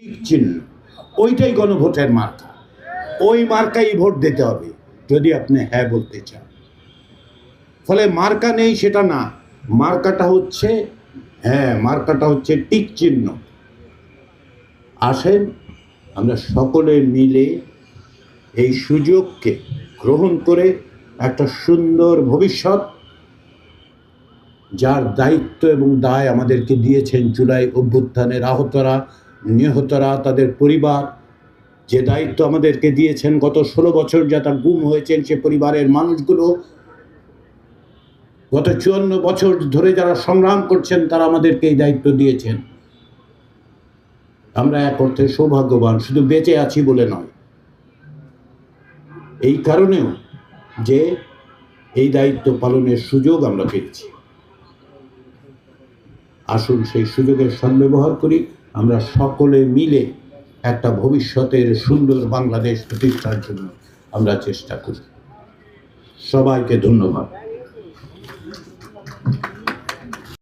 Tick চিহ্ন, ওইটাই গণভোটের মার্কা। ওই মার্কাই ভোট দিতে হবে যদি আপনি হ্যাঁ বলতে চান। ফলে মার্কা নেই সেটা না, মার্কাটা হচ্ছে হ্যাঁ, মার্কাটা হচ্ছে টিক চিহ্ন। আসেন আমরা সকলে মিলে এই সুযোগকে গ্রহণ করে একটা সুন্দর ভবিষ্যৎ, যার দায়িত্ব এবং দায় আমাদেরকে দিয়েছেন জুলাই অভ্যুত্থানের আহতরা, নিহতরা, তাদের পরিবার, যে দায়িত্ব আমাদেরকে দিয়েছেন গত 16 বছর যারা গুম হয়েছেন সে পরিবারের মানুষগুলো, গত 54 বছর ধরে যারা সংগ্রাম করছেন তারা আমাদেরকে এই দায়িত্ব দিয়েছেন। আমরা এক অর্থে সৌভাগ্যবান, শুধু বেঁচে আছি বলে নয়, এই কারণেও যে এই দায়িত্ব পালনের সুযোগ আমরা পেয়েছি। আসুন সেই সুযোগের সদ্ব্যবহার করি, আমরা সকলে মিলে একটা ভবিষ্যতের সুন্দর বাংলাদেশ প্রতিষ্ঠার জন্য আমরা চেষ্টা করি। সবাইকে ধন্যবাদ।